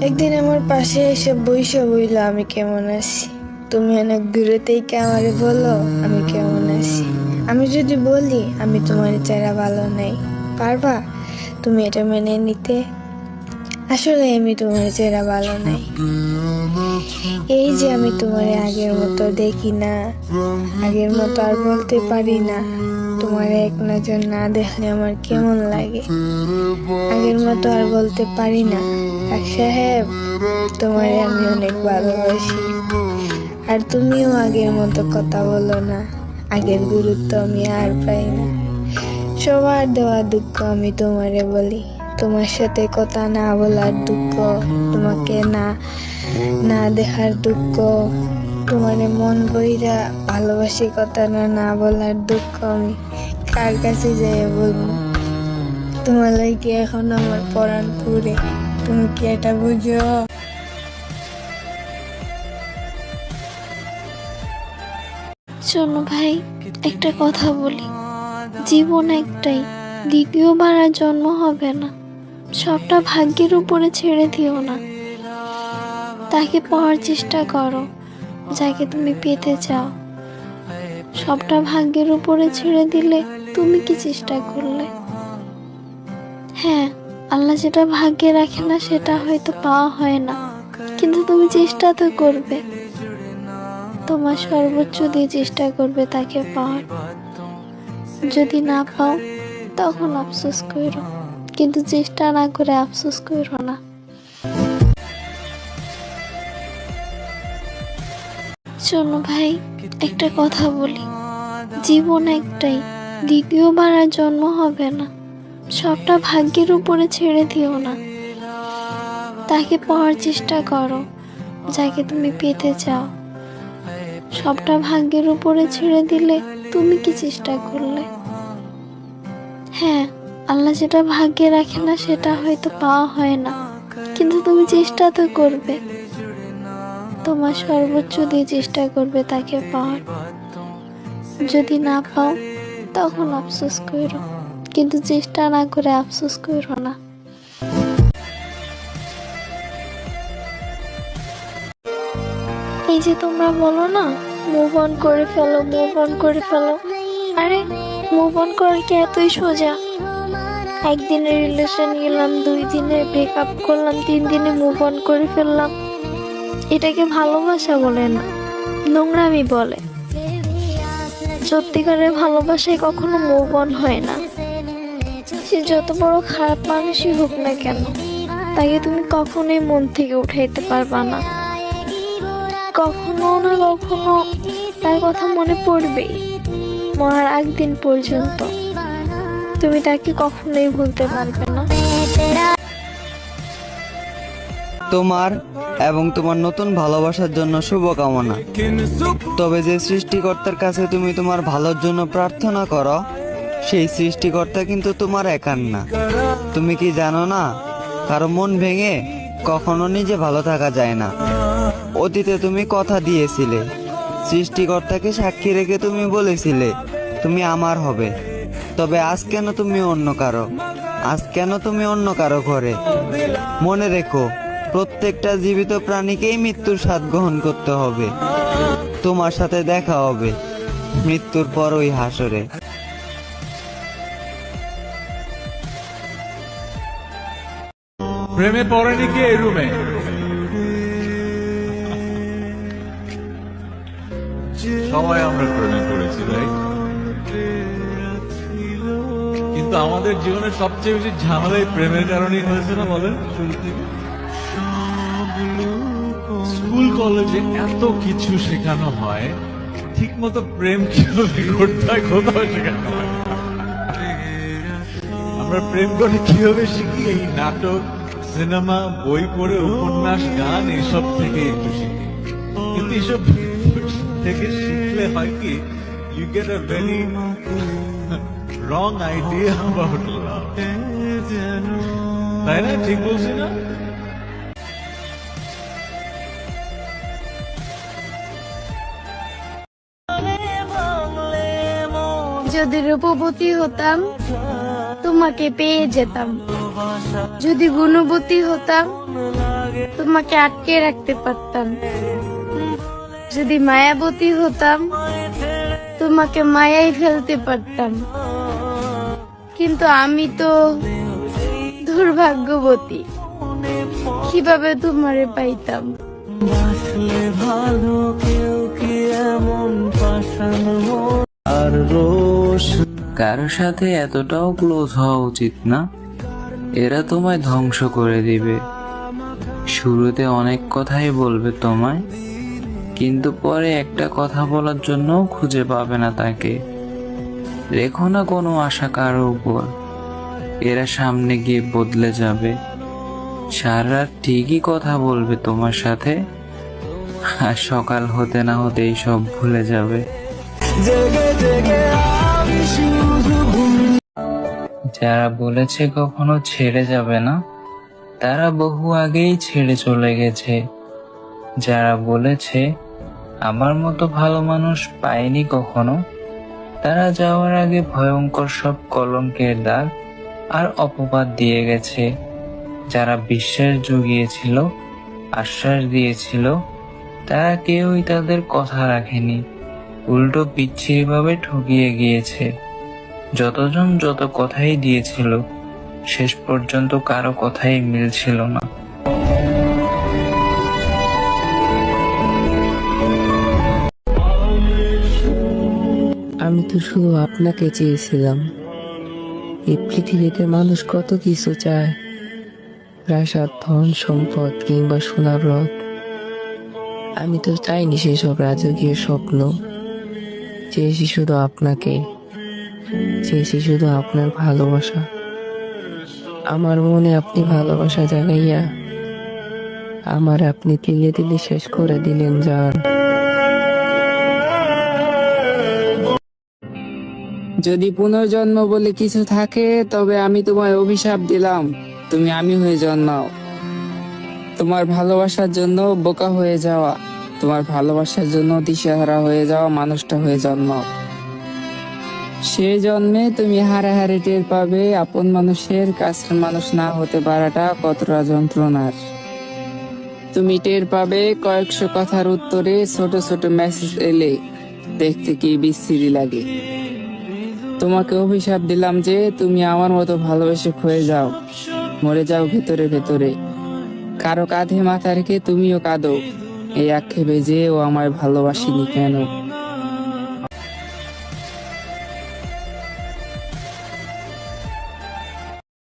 একদিন আমার পাশে এসে বইসা বইলো আমি কেমন আছি। তুমি অনেক দূরে থেকে আমারে বলো আমি কেমন আছি। আমি যদি বলি আমি তোমার চেহারা ভালো নাই, পারবা তুমি এটা মেনে নিতে? আসলে আমি তোমার চেহারা ভালো নাই। এই যে আমি তোমার আগের মতো দেখি না, আগের মতো আর বলতে পারি না তোমার এক নজর না দেখলে আমার কেমন লাগে। আগের মতো আর বলতে পারি না ডাক সাহেব তোমারে আমি অনেক ভালোবাসি। আর তুমিও আগের মতো কথা বলো না, আগের গুরুত্ব আমি আর পাই না। সবার দেওয়া দুঃখ আমি তোমারে বলি, তোমার সাথে কথা না বলার দুঃখ, তোমাকে না না দেখার দুঃখ, তোমারে মন বইরা ভালোবাসি কথা না বলার দুঃখ আমি কার কাছে যাই বলবো? তোমার লাগে এখন আমার পরাণ পুরে, তুমি কি এটা বুঝো? শোনো ভাই, একটা কথা বলি, জীবন একটাই, দ্বিতীয়বার আর জন্ম হবে না। সবটা ভাগ্যের উপরে ছেড়ে দিও না। তাকে পাওয়ার চেষ্টা করো যাকে তুমি পেতে চাও। সবটা ভাগ্যের উপরে ছেড়ে দিলে তুমি কি চেষ্টা করলে? হ্যাঁ, আল্লাহ যেটা ভাগ্যে রাখে না সেটা হয়তো পাওয়া হয় না, কিন্তু তুমি চেষ্টা তো করবে। তোমার সর্বোচ্চ দিয়ে চেষ্টা করবে তাকে পাওয়ার। যদি না পাও তখন আফসোস করো, কিন্তু চেষ্টা না করে আফসোস করো না। শোনো ভাই, একটা কথা বলি, জীবন একটাই, দ্বিতীয়বার আর জন্ম হবে না। সবটা ভাগ্যের উপরে ছেড়ে দিও না। তাকে পাওয়ার চেষ্টা করো যাকে তুমি পেতে চাও। সবটা ভাগ্যের উপরে ছেড়ে দিলে তুমি কি চেষ্টা করলে? হ্যাঁ, আল্লাহ যেটা ভাগ্যে রাখে না সেটা হয়তো পাওয়া হয় না, কিন্তু তুমি চেষ্টা তো করবে। তোমার সর্বোচ্চ দিয়ে চেষ্টা করবে তাকে পাওয়ার। যদি না পাও তখন আফসোস করো, কিন্তু চেষ্টা না করে আফসোস করো না। এই যে তোমরা বলো না মুভ অন করে ফেলো, মুভ অন করে ফেলো, আরে মুভ অন করা কি এতই সোজা? একদিনের রিলেশন গেলাম, 2 দিনে ব্রেকআপ করলাম, 3 দিনে মুভ অন করে ফেললাম। এটাকে ভালোবাসা বলে না, নোংরামি বলে। সত্যিকারের ভালোবাসায় কখনো মুভ অন হয় না। সে যত বড় খারাপ মানুষই হোক না কেন, তাকে তুমি কখনোই মন থেকে উঠাইতে পারবা না। কখনো না কখনো তার কথা মনে পড়বেই, মরার আগ দিন পর্যন্ত। তুমি তাকে কখনোই ভুলতে পারবে না। তোমার এবং তোমার নতুন ভালোবাসার জন্য শুভকামনা। তবে যে সৃষ্টিকর্তার কাছে তুমি তোমার ভালোর জন্য প্রার্থনা করো, সেই সৃষ্টিকর্তা কিন্তু তোমার একার না। তুমি কি জানো না, কারো মন ভেঙে কখনো নিজে ভালো থাকা যায় না। অতীতে তুমি কথা দিয়েছিলে, সৃষ্টিকর্তাকে সাক্ষী রেখে তুমি বলেছিলে তুমি আমার হবে। তবে আজ কেন তুমি অন্য কারো? আজ কেন তুমি অন্য কারো ঘরে? মনে রেখো, প্রত্যেকটা জীবিত প্রাণীকেই মৃত্যুর স্বাদ গ্রহণ করতে হবে। তোমার সাথে দেখা হবে মৃত্যুর পর ওই হাসরে। প্রেমে পড়েনি কি এই রুমে? সবাই আমরা প্রেমে পড়েছি ভাই, কিন্তু আমাদের জীবনের সবচেয়ে বেশি ঝামেলা এই প্রেমের কারণেই হয়েছে না বলেন? শুরু থেকে স্কুল কলেজে এত কিছু শেখানো হয়, ঠিক মতো প্রেম কিভাবে করতে হয় কোথাও শেখানো হয়। আমরা প্রেম করে কিভাবে শিখি? এই নাটক, সিনেমা, বই পড়ে, উপন্যাস, গান এসব থেকে একটু শিখি। কিন্তু এসব থেকে শিখলে হয় কি, you get a very wrong idea about love. তাই না? ঠিক বলছি না? যদি রূপবতী হতাম তোমাকে পেয়ে যেতাম, যদি গুণবতী হতাম তোমাকে আটকে রাখতে পারতাম। যদি মায়াবতী হতাম তোমাকে মায়াই ফেলতে পারতাম, কিন্তু আমি তো দুর্ভাগ্যবতী, কিভাবে তোমারে পাইতাম? কারোর সাথে এতটাও ক্লোজ হওয়া উচিত না, এরা তোমায় ধ্বংস করে দিবে। শুরুতে অনেক কথাই বলবে তোমায়, কিন্তু পরে একটা কথা বলার জন্য খুঁজে পাবে না তাকে। রেখো না কোনো আশা কারো উপর, এরা সামনে গিয়ে বদলে যাবে। সারা রাত ঠিকই কথা বলবে তোমার সাথে, আর সকাল হতে না হতেই সব ভুলে যাবে। যারা বলেছে কখনো ছেড়ে যাবে না, তারা বহু আগেই ছেড়ে চলে গেছে। যারা বলেছে আমার মতো ভালো মানুষ পায়নি কখনো, তারা যাওয়ার আগে ভয়ঙ্কর সব কলঙ্কের দাগ আর অপবাদ দিয়ে গেছে। যারা বিশ্বাস জুগিয়েছিল, আশ্বাস দিয়েছিল, তারা কেউই তাদের কথা রাখেনি, উল্টো বিচ্ছিরিভাবে ঠকিয়ে গিয়েছে। যতজন যত কথাই দিয়েছিল, শেষ পর্যন্ত কারো কথাই মিলছিল না। আমি তো শুধু আপনাকে চেয়েছিলাম। এই পৃথিবীতে মানুষ কত কিছু চায়, প্রাসাদ, ধন সম্পদ কিংবা সোনার রথ। আমি তো চাইনি সেসব রাজকীয় স্বপ্ন। চেয়েছি শুধু আপনাকে, চেয়েছি শুধু আপনার ভালোবাসা। আমার মনে আপনি ভালোবাসা জাগাইয়া আমার আপনি তিলে তিলে শেষ করে দিলেন জান। যদি পুনর্জন্ম বলে কিছু থাকে, তবে আমি তোমায় অভিশাপ দিলাম, তুমি আমি হয়ে জন্মাও। তোমার ভালোবাসার জন্য বোকা হয়ে যাওয়া, তোমার ভালোবাসার জন্য দিশেহারা হয়ে যাওয়া মানুষটা হয়ে জন্মাও। সে জন্মে তুমি হারাহারি টের পাবে আপন মানুষের কাছের মানুষ না হতে পারাটা কতটা যন্ত্রণার। তুমি টের পাবে কয়েকশো কথার উত্তরে ছোট ছোট মেসেজ এলে দেখতে কি বিশ্রী লাগে। তোমাকে অভিশাপ দিলাম যে তুমি আমার মতো ভালোবেসে ক্ষয়ে যাও, মরে যাও ভেতরে ভেতরে। কারো কাঁধে মাথা রেখে তুমিও কাঁদো, এই আক্ষেপে যে ও আমায় ভালোবাসিনি কেন।